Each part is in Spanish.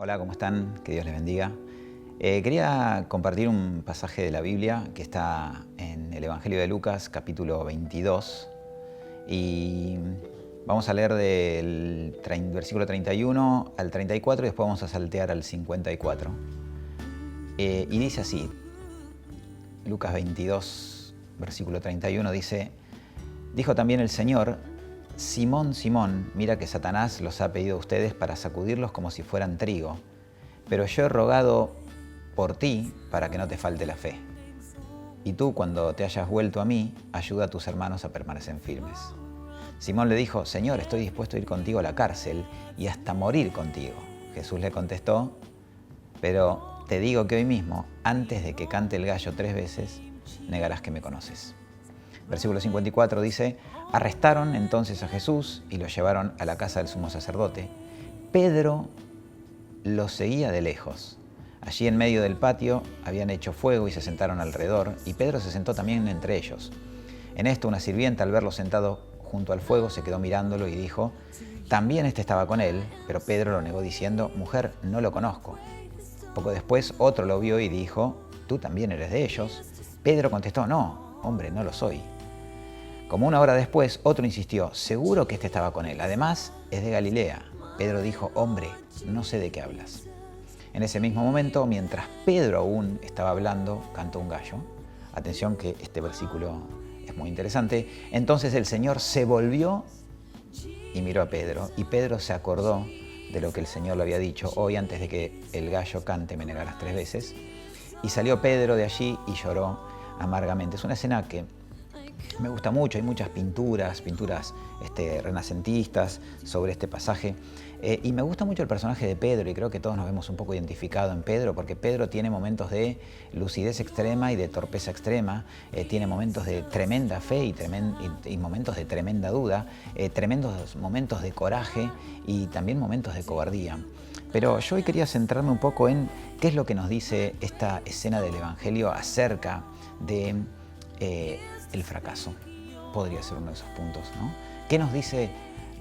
Hola, ¿cómo están? Que Dios les bendiga. Quería compartir un pasaje de la Biblia que está en el Evangelio de Lucas, capítulo 22. Y vamos a leer del versículo 31 al 34 y después vamos a saltear al 54. Y dice así, Lucas 22, versículo 31, dijo también el Señor: Simón, Simón, mira que Satanás los ha pedido a ustedes para sacudirlos como si fueran trigo, pero yo he rogado por ti para que no te falte la fe. Y tú, cuando te hayas vuelto a mí, ayuda a tus hermanos a permanecer firmes. Simón le dijo: Señor, estoy dispuesto a ir contigo a la cárcel y hasta morir contigo. Jesús le contestó: pero te digo que hoy mismo, antes de que cante el gallo 3 veces, negarás que me conoces. Versículo 54 dice: arrestaron entonces a Jesús y lo llevaron a la casa del sumo sacerdote. Pedro lo seguía de lejos. Allí en medio del patio habían hecho fuego y se sentaron alrededor, y Pedro se sentó también entre ellos. En esto una sirvienta, al verlo sentado junto al fuego, se quedó mirándolo y dijo: también este estaba con él. Pero Pedro lo negó diciendo: mujer, no lo conozco. Poco después otro lo vio y dijo: ¿tú también eres de ellos? Pedro contestó: no, hombre, no lo soy. Como 1 hora después, otro insistió: seguro que este estaba con él. Además, es de Galilea. Pedro dijo: hombre, no sé de qué hablas. En ese mismo momento, mientras Pedro aún estaba hablando, cantó un gallo. Atención, que este versículo es muy interesante. Entonces el Señor se volvió y miró a Pedro. Y Pedro se acordó de lo que el Señor le había dicho: hoy, antes de que el gallo cante, me negarás 3 veces. Y salió Pedro de allí y lloró amargamente. Es una escena que me gusta mucho. Hay muchas pinturas renacentistas sobre este pasaje. Y me gusta mucho el personaje de Pedro, y creo que todos nos vemos un poco identificados en Pedro, porque Pedro tiene momentos de lucidez extrema y de torpeza extrema, tiene momentos de tremenda fe y momentos de tremenda duda, tremendos momentos de coraje y también momentos de cobardía. Pero yo hoy quería centrarme un poco en qué es lo que nos dice esta escena del Evangelio acerca de el fracaso. Podría ser uno de esos puntos, ¿no? ¿Qué nos dice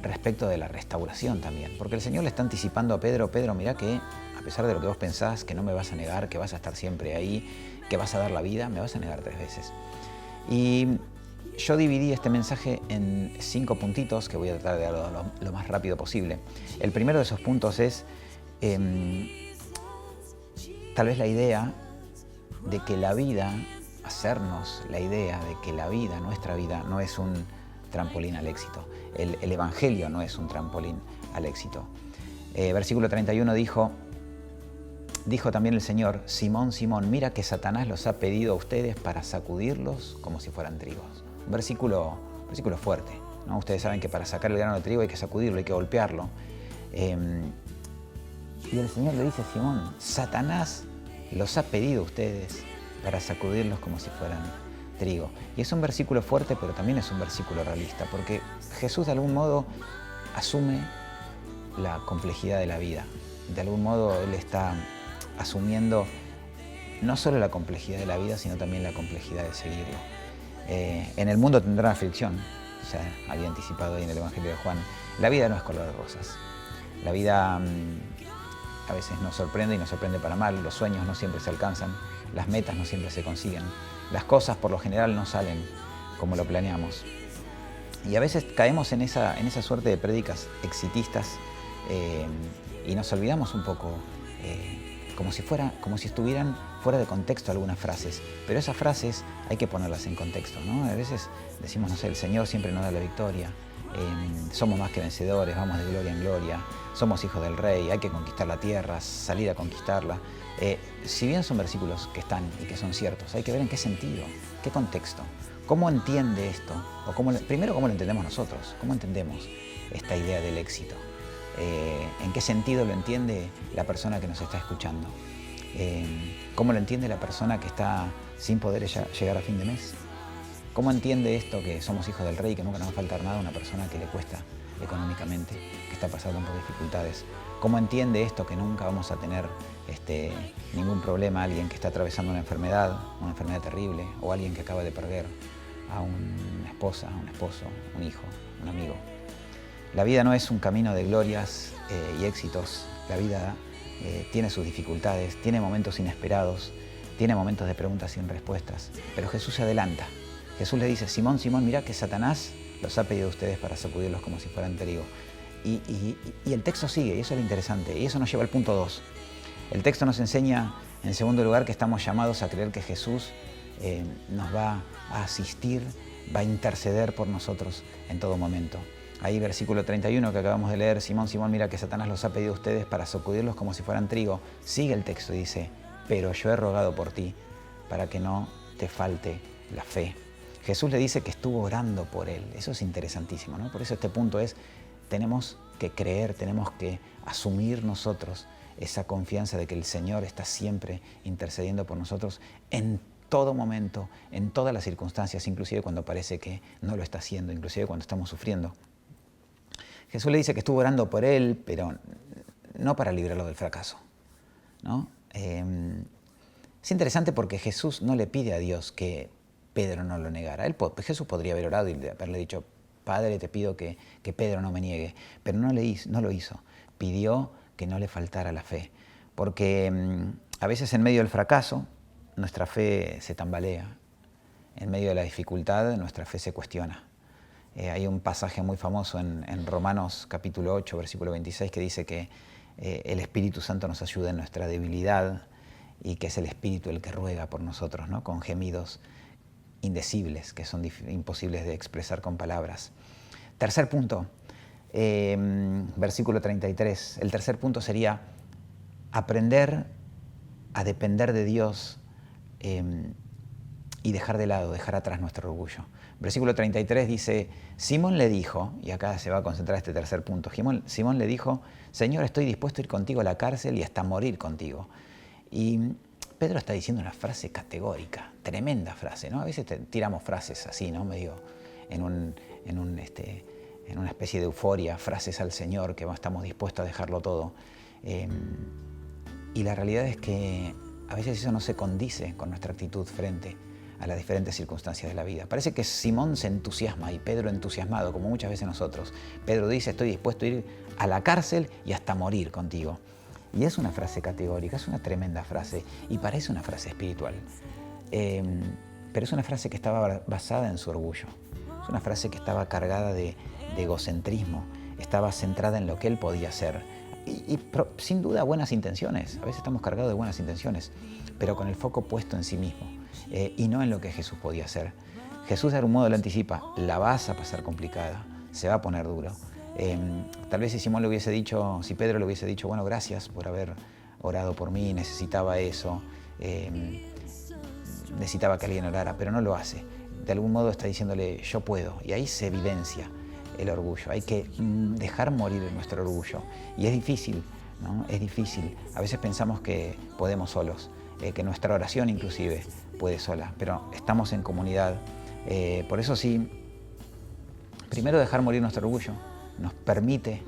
respecto de la restauración también? Porque el Señor le está anticipando a Pedro: Pedro, mira que a pesar de lo que vos pensás, que no me vas a negar, que vas a estar siempre ahí, que vas a dar la vida, me vas a negar 3 veces. Y yo dividí este mensaje en 5 puntitos que voy a tratar de darlo lo más rápido posible. El primero de esos puntos es tal vez la idea de que la vida, hacernos la idea de que la vida, nuestra vida, no es un trampolín al éxito. El Evangelio no es un trampolín al éxito. Versículo 31 dijo también el Señor: Simón, Simón, mira que Satanás los ha pedido a ustedes para sacudirlos como si fueran trigos. Un versículo fuerte, ¿no? Ustedes saben que para sacar el grano de trigo hay que sacudirlo, hay que golpearlo. Y el Señor le dice: Simón, Satanás los ha pedido a ustedes para sacudirlos como si fueran trigo. Y es un versículo fuerte, pero también es un versículo realista, porque Jesús de algún modo asume la complejidad de la vida. De algún modo Él está asumiendo no solo la complejidad de la vida, sino también la complejidad de seguirlo. En el mundo tendrán aflicción, ya había anticipado ahí en el Evangelio de Juan. La vida no es color de rosas. La vida a veces nos sorprende, y nos sorprende para mal. Los sueños no siempre se alcanzan, las metas no siempre se consiguen, las cosas por lo general no salen como lo planeamos. Y a veces caemos en esa suerte de prédicas exitistas y nos olvidamos un poco, como si estuvieran fuera de contexto algunas frases. Pero esas frases hay que ponerlas en contexto, ¿no? A veces decimos, no sé, el Señor siempre nos da la victoria, somos más que vencedores, vamos de gloria en gloria, somos hijos del Rey, hay que conquistar la tierra, salir a conquistarla. Si bien son versículos que están y que son ciertos, hay que ver en qué sentido, qué contexto, cómo entiende esto, primero cómo lo entendemos nosotros, cómo entendemos esta idea del éxito, en qué sentido lo entiende la persona que nos está escuchando, cómo lo entiende la persona que está sin poder llegar a fin de mes. ¿Cómo entiende esto que somos hijos del Rey, que nunca nos va a faltar nada, una persona que le cuesta económicamente, que está pasando por dificultades? ¿Cómo entiende esto que nunca vamos a tener ningún problema, alguien que está atravesando una enfermedad terrible, o alguien que acaba de perder a una esposa, a un esposo, un hijo, un amigo? La vida no es un camino de glorias y éxitos. La vida tiene sus dificultades, tiene momentos inesperados, tiene momentos de preguntas sin respuestas, pero Jesús se adelanta. Jesús le dice: Simón, Simón, mira que Satanás los ha pedido a ustedes para sacudirlos como si fueran trigo. Y el texto sigue, y eso es lo interesante, y eso nos lleva al punto 2. El texto nos enseña, en segundo lugar, que estamos llamados a creer que Jesús nos va a asistir, va a interceder por nosotros en todo momento. Ahí versículo 31 que acabamos de leer: Simón, Simón, mira que Satanás los ha pedido a ustedes para sacudirlos como si fueran trigo. Sigue el texto y dice: pero yo he rogado por ti para que no te falte la fe. Jesús le dice que estuvo orando por él. Eso es interesantísimo, ¿no? Por eso este punto es: tenemos que creer, tenemos que asumir nosotros esa confianza de que el Señor está siempre intercediendo por nosotros en todo momento, en todas las circunstancias, inclusive cuando parece que no lo está haciendo, inclusive cuando estamos sufriendo. Jesús le dice que estuvo orando por él, pero no para librarlo del fracaso, ¿no? Es interesante porque Jesús no le pide a Dios que Pedro no lo negara. Jesús podría haber orado y haberle dicho: Padre, te pido que Pedro no me niegue, pero no lo hizo. Pidió que no le faltara la fe, porque a veces en medio del fracaso nuestra fe se tambalea, en medio de la dificultad nuestra fe se cuestiona. Hay un pasaje muy famoso en Romanos capítulo 8, versículo 26, que dice que el Espíritu Santo nos ayuda en nuestra debilidad y que es el Espíritu el que ruega por nosotros, ¿no? Con gemidos indecibles que son imposibles de expresar con palabras. Tercer punto, versículo 33. El tercer punto sería aprender a depender de Dios y dejar atrás nuestro orgullo. Versículo 33 dice: Simón le dijo, y acá se va a concentrar este tercer punto, Simón le dijo: Señor, estoy dispuesto a ir contigo a la cárcel y hasta morir contigo. Y Pedro está diciendo una frase categórica, tremenda frase, ¿no? A veces tiramos frases así, ¿no? Medio en una especie de euforia, frases al Señor, que estamos dispuestos a dejarlo todo. Y la realidad es que a veces eso no se condice con nuestra actitud frente a las diferentes circunstancias de la vida. Parece que Simón se entusiasma y Pedro entusiasmado, como muchas veces nosotros. Pedro dice: estoy dispuesto a ir a la cárcel y hasta morir contigo. Y es una frase categórica, es una tremenda frase y parece una frase espiritual. Pero es una frase que estaba basada en su orgullo. Es una frase que estaba cargada de egocentrismo, estaba centrada en lo que él podía hacer. Sin duda buenas intenciones, a veces estamos cargados de buenas intenciones, pero con el foco puesto en sí mismo y no en lo que Jesús podía hacer. Jesús de algún modo lo anticipa: la vas a pasar complicada, se va a poner duro. Tal vez si Pedro le hubiese dicho: bueno, gracias por haber orado por mí, necesitaba eso, necesitaba que alguien orara, pero no lo hace. De algún modo está diciéndole: yo puedo, y ahí se evidencia el orgullo. Hay que dejar morir nuestro orgullo. Y es difícil, ¿no? Es difícil. A veces pensamos que podemos solos, que nuestra oración inclusive puede sola, pero estamos en comunidad. Por eso sí, primero dejar morir nuestro orgullo nos permite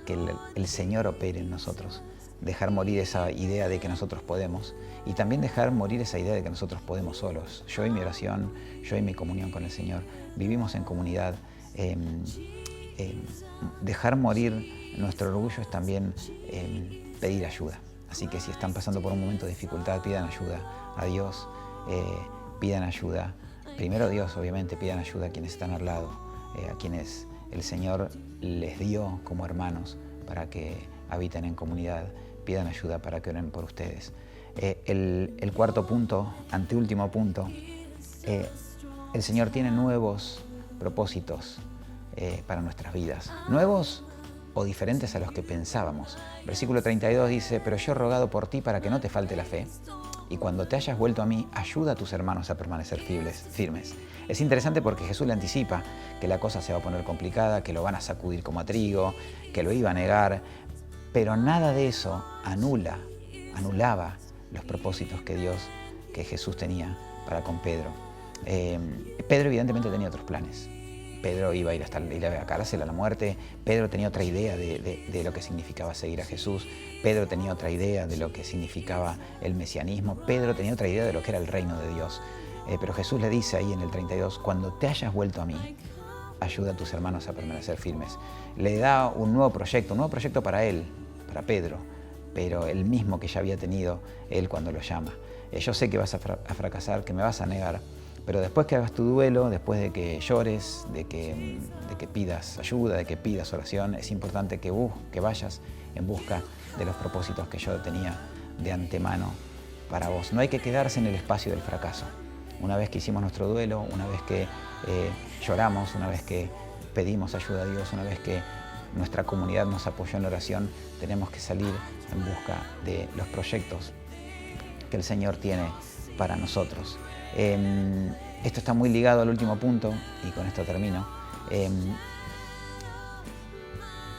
que el Señor opere en nosotros. Dejar morir esa idea de que nosotros podemos y también dejar morir esa idea de que nosotros podemos solos. Yo y mi oración, yo y mi comunión con el Señor. Vivimos en comunidad. Dejar morir nuestro orgullo es también pedir ayuda. Así que si están pasando por un momento de dificultad, pidan ayuda a Dios, pidan ayuda, primero a Dios obviamente, pidan ayuda a quienes están al lado, a quienes el Señor les dio como hermanos para que habiten en comunidad, pidan ayuda para que oren por ustedes. El cuarto punto, anteúltimo punto, el Señor tiene nuevos propósitos para nuestras vidas, nuevos o diferentes a los que pensábamos. Versículo 32 dice: pero yo he rogado por ti para que no te falte la fe, y cuando te hayas vuelto a mí, ayuda a tus hermanos a permanecer firmes. Es interesante porque Jesús le anticipa que la cosa se va a poner complicada, que lo van a sacudir como a trigo, que lo iba a negar, pero nada de eso anulaba los propósitos que Jesús tenía para con Pedro. Pedro evidentemente tenía otros planes. Pedro iba a ir a la cárcel, a la muerte. Pedro tenía otra idea de lo que significaba seguir a Jesús. Pedro tenía otra idea de lo que significaba el mesianismo. Pedro tenía otra idea de lo que era el reino de Dios. Pero Jesús le dice ahí en el 32, cuando te hayas vuelto a mí, ayuda a tus hermanos a permanecer firmes. Le da un nuevo proyecto para él, para Pedro, pero el mismo que ya había tenido él cuando lo llama. Yo sé que vas a fracasar, que me vas a negar, pero después que hagas tu duelo, después de que llores, de que pidas ayuda, de que pidas oración, es importante que vayas en busca de los propósitos que yo tenía de antemano para vos. No hay que quedarse en el espacio del fracaso. Una vez que hicimos nuestro duelo, una vez que lloramos, una vez que pedimos ayuda a Dios, una vez que nuestra comunidad nos apoyó en la oración, tenemos que salir en busca de los proyectos que el Señor tiene para nosotros. Esto está muy ligado al último punto, y con esto termino.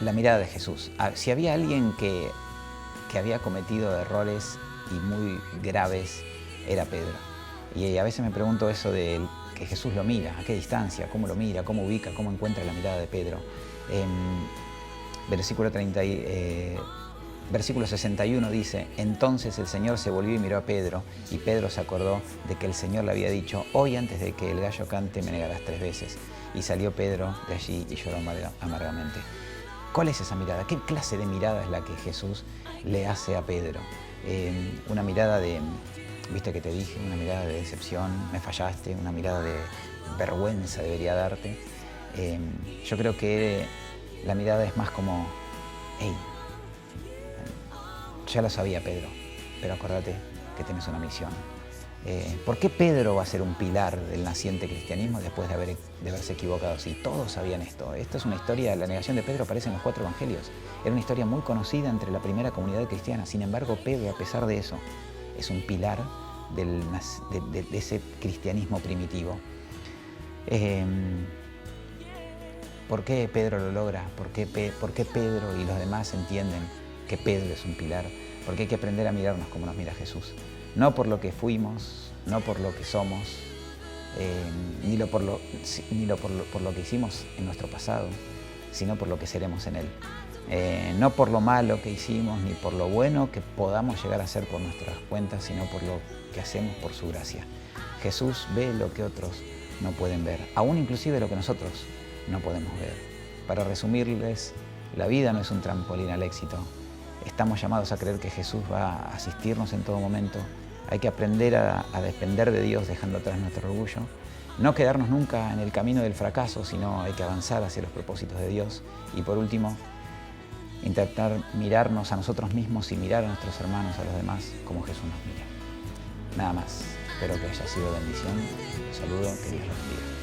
La mirada de Jesús. Si había alguien que había cometido errores y muy graves, era Pedro. Y a veces me pregunto eso de que Jesús lo mira, a qué distancia, cómo lo mira, cómo ubica, cómo encuentra la mirada de Pedro. Versículo 61 dice: entonces el Señor se volvió y miró a Pedro, y Pedro se acordó de que el Señor le había dicho: hoy antes de que el gallo cante me negarás 3 veces. Y salió Pedro de allí y lloró amargamente. ¿Cuál es esa mirada? ¿Qué clase de mirada es la que Jesús le hace a Pedro? Una mirada de, viste que te dije, una mirada de decepción, me fallaste, una mirada de vergüenza debería darte. Yo creo que la mirada es más como: hey, ya lo sabía Pedro, pero acordate que tienes una misión. ¿Por qué Pedro va a ser un pilar del naciente cristianismo después de haberse equivocado? Si todos sabían esto. Esto es una historia, la negación de Pedro aparece en los 4 evangelios. Era una historia muy conocida entre la primera comunidad cristiana. Sin embargo, Pedro, a pesar de eso, es un pilar de ese cristianismo primitivo. ¿Por qué Pedro lo logra? ¿Por qué Pedro y los demás entienden que Pedro es un pilar? Porque hay que aprender a mirarnos como nos mira Jesús. No por lo que fuimos, no por lo que somos, ni por lo que hicimos en nuestro pasado, sino por lo que seremos en Él. No por lo malo que hicimos, ni por lo bueno que podamos llegar a hacer por nuestras cuentas, sino por lo que hacemos por su gracia. Jesús ve lo que otros no pueden ver, aún inclusive lo que nosotros no podemos ver. Para resumirles, la vida no es un trampolín al éxito. Estamos llamados a creer que Jesús va a asistirnos en todo momento. Hay que aprender a depender de Dios, dejando atrás nuestro orgullo. No quedarnos nunca en el camino del fracaso, sino hay que avanzar hacia los propósitos de Dios. Y por último, intentar mirarnos a nosotros mismos y mirar a nuestros hermanos, a los demás, como Jesús nos mira. Nada más. Espero que haya sido bendición. Un saludo, que Dios los bendiga.